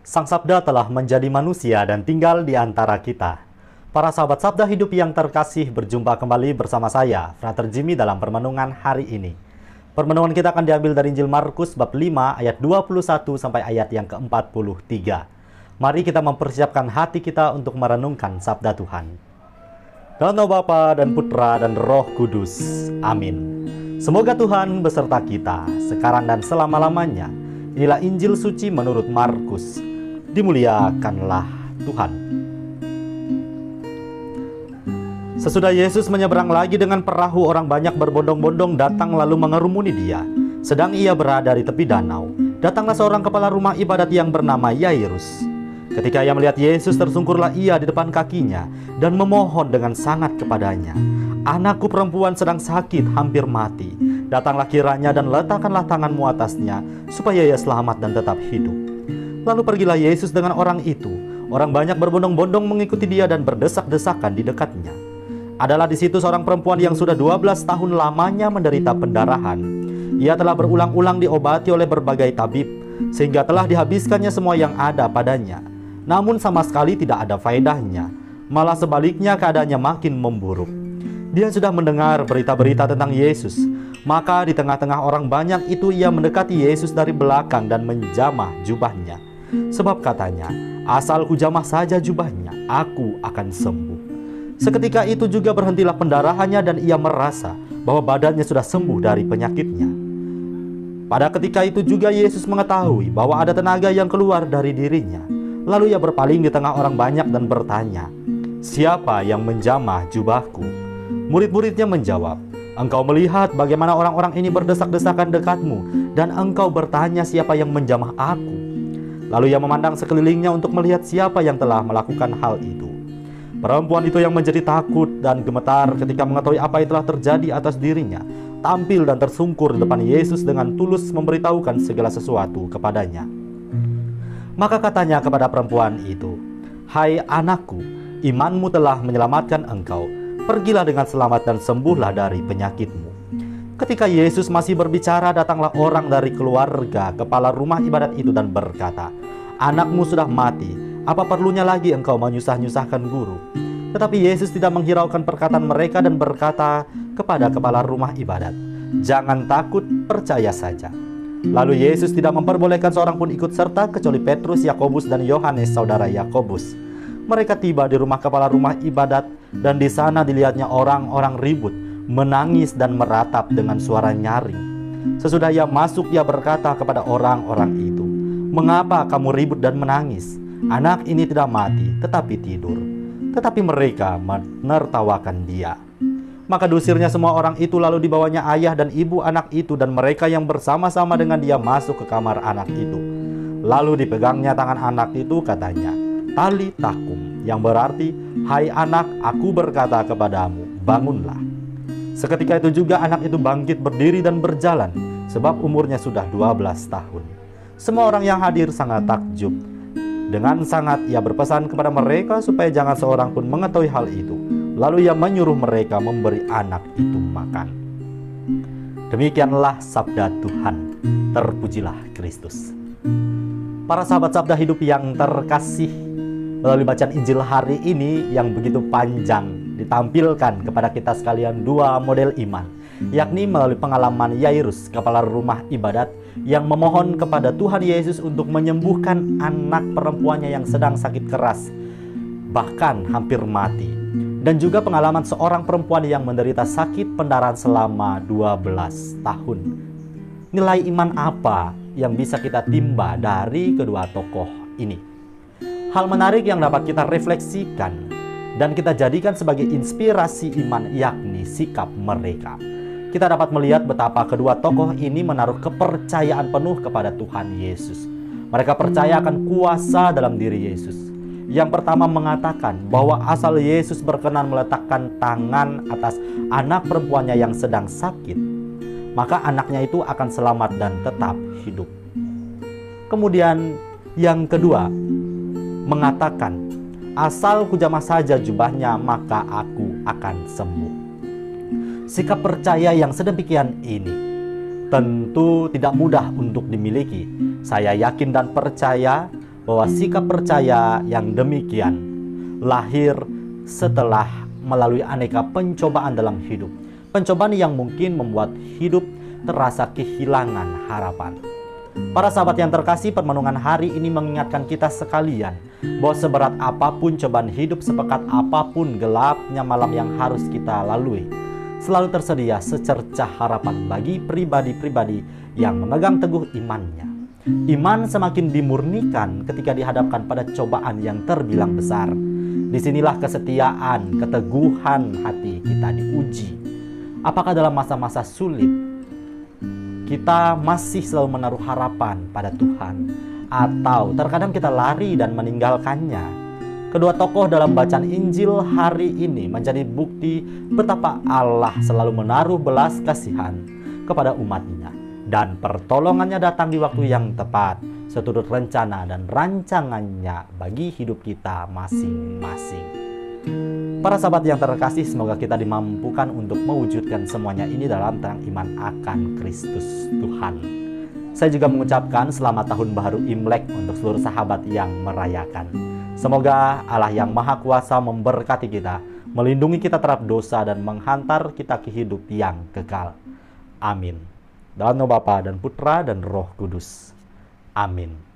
Sang Sabda telah menjadi manusia dan tinggal di antara kita. Para sahabat Sabda Hidup yang terkasih, berjumpa kembali bersama saya, Frater Jimmy, dalam permenungan hari ini. Permenungan kita akan diambil dari Injil Markus bab 5 ayat 21 sampai ayat yang ke-43. Mari kita mempersiapkan hati kita untuk merenungkan Sabda Tuhan. Dalam nama Bapa dan Putra dan Roh Kudus. Amin. Semoga Tuhan beserta kita sekarang dan selama-lamanya. Inilah Injil suci menurut Markus. Dimuliakanlah Tuhan. Sesudah Yesus menyeberang lagi dengan perahu, orang banyak berbondong-bondong datang lalu mengerumuni dia. Sedang ia berada di tepi danau, datanglah seorang kepala rumah ibadat yang bernama Yairus. Ketika ia melihat Yesus, tersungkurlah ia di depan kakinya dan memohon dengan sangat kepadanya, "Anakku perempuan sedang sakit, hampir mati. Datanglah kiranya dan letakkanlah tanganmu atasnya, supaya ia selamat dan tetap hidup." Lalu pergilah Yesus dengan orang itu. Orang banyak berbondong-bondong mengikuti dia dan berdesak-desakan di dekatnya. Adalah di situ seorang perempuan yang sudah 12 tahun lamanya menderita pendarahan. Ia telah berulang-ulang diobati oleh berbagai tabib, sehingga telah dihabiskannya semua yang ada padanya. Namun sama sekali tidak ada faedahnya. Malah sebaliknya keadaannya makin memburuk. Dia sudah mendengar berita-berita tentang Yesus. Maka di tengah-tengah orang banyak itu ia mendekati Yesus dari belakang dan menjamah jubahnya. Sebab katanya, "Asal kujamah saja jubahnya, aku akan sembuh." Seketika itu juga berhentilah pendarahannya dan ia merasa bahwa badannya sudah sembuh dari penyakitnya. Pada ketika itu juga Yesus mengetahui bahwa ada tenaga yang keluar dari dirinya. Lalu ia berpaling di tengah orang banyak dan bertanya, "Siapa yang menjamah jubahku?" Murid-muridnya menjawab, "Engkau melihat bagaimana orang-orang ini berdesak-desakan dekatmu, dan engkau bertanya siapa yang menjamah aku." Lalu ia memandang sekelilingnya untuk melihat siapa yang telah melakukan hal itu. Perempuan itu yang menjadi takut dan gemetar ketika mengetahui apa yang telah terjadi atas dirinya, tampil dan tersungkur di depan Yesus dengan tulus memberitahukan segala sesuatu kepadanya. Maka katanya kepada perempuan itu, "Hai anakku, imanmu telah menyelamatkan engkau. Pergilah dengan selamat dan sembuhlah dari penyakitmu." Ketika Yesus masih berbicara, datanglah orang dari keluarga kepala rumah ibadat itu dan berkata, "Anakmu sudah mati, apa perlunya lagi engkau menyusah-nyusahkan guru?" Tetapi Yesus tidak menghiraukan perkataan mereka dan berkata kepada kepala rumah ibadat, "Jangan takut, percaya saja." Lalu Yesus tidak memperbolehkan seorang pun ikut serta kecuali Petrus, Yakobus, dan Yohanes, saudara Yakobus. Mereka tiba di rumah kepala rumah ibadat, dan di sana dilihatnya orang-orang ribut, menangis dan meratap dengan suara nyaring. Sesudah ia masuk, ia berkata kepada orang-orang itu, "Mengapa kamu ribut dan menangis? Anak ini tidak mati, tetapi tidur." Tetapi mereka menertawakan dia. Maka diusirnya semua orang itu, lalu dibawanya ayah dan ibu anak itu dan mereka yang bersama-sama dengan dia masuk ke kamar anak itu. Lalu dipegangnya tangan anak itu, katanya, "Tali takum," yang berarti, "Hai anak, aku berkata kepadamu, bangunlah." Seketika itu juga anak itu bangkit berdiri dan berjalan, sebab umurnya sudah 12 tahun. Semua orang yang hadir sangat takjub. Dengan sangat ia berpesan kepada mereka supaya jangan seorang pun mengetahui hal itu. Lalu ia menyuruh mereka memberi anak itu makan. Demikianlah sabda Tuhan. Terpujilah Kristus. Para sahabat Sabda Hidup yang terkasih, melalui bacaan Injil hari ini yang begitu panjang, ditampilkan kepada kita sekalian dua model iman, yakni melalui pengalaman Yairus, kepala rumah ibadat, yang memohon kepada Tuhan Yesus untuk menyembuhkan anak perempuannya yang sedang sakit keras, bahkan hampir mati. Dan juga pengalaman seorang perempuan yang menderita sakit pendarahan selama 12 tahun. Nilai iman apa yang bisa kita timba dari kedua tokoh ini? Hal menarik yang dapat kita refleksikan dan kita jadikan sebagai inspirasi iman, yakni sikap mereka. Kita dapat melihat betapa kedua tokoh ini menaruh kepercayaan penuh kepada Tuhan Yesus. Mereka percaya akan kuasa dalam diri Yesus. Yang pertama mengatakan bahwa asal Yesus berkenan meletakkan tangan atas anak perempuannya yang sedang sakit, maka anaknya itu akan selamat dan tetap hidup. Kemudian yang kedua mengatakan, "Asal kujamah saja jubahnya, maka aku akan sembuh." Sikap percaya yang sedemikian ini tentu tidak mudah untuk dimiliki. Saya yakin dan percaya bahwa sikap percaya yang demikian lahir setelah melalui aneka pencobaan dalam hidup. Pencobaan yang mungkin membuat hidup terasa kehilangan harapan. Para sahabat yang terkasih, permenungan hari ini mengingatkan kita sekalian bahwa seberat apapun cobaan hidup, sepekat apapun gelapnya malam yang harus kita lalui, selalu tersedia secercah harapan bagi pribadi-pribadi yang memegang teguh imannya. Iman semakin dimurnikan ketika dihadapkan pada cobaan yang terbilang besar. Disinilah kesetiaan, keteguhan hati kita diuji. Apakah dalam masa-masa sulit kita masih selalu menaruh harapan pada Tuhan, atau terkadang kita lari dan meninggalkannya? Kedua tokoh dalam bacaan Injil hari ini menjadi bukti betapa Allah selalu menaruh belas kasihan kepada umatnya, dan pertolongannya datang di waktu yang tepat, seturut rencana dan rancangannya bagi hidup kita masing-masing. Para sahabat yang terkasih, semoga kita dimampukan untuk mewujudkan semuanya ini dalam terang iman akan Kristus Tuhan. Saya juga mengucapkan selamat tahun baru Imlek untuk seluruh sahabat yang merayakan. Semoga Allah yang Maha Kuasa memberkati kita, melindungi kita terhadap dosa, dan menghantar kita ke hidup yang kekal. Amin. Dalam nama Bapa dan Putra dan Roh Kudus. Amin.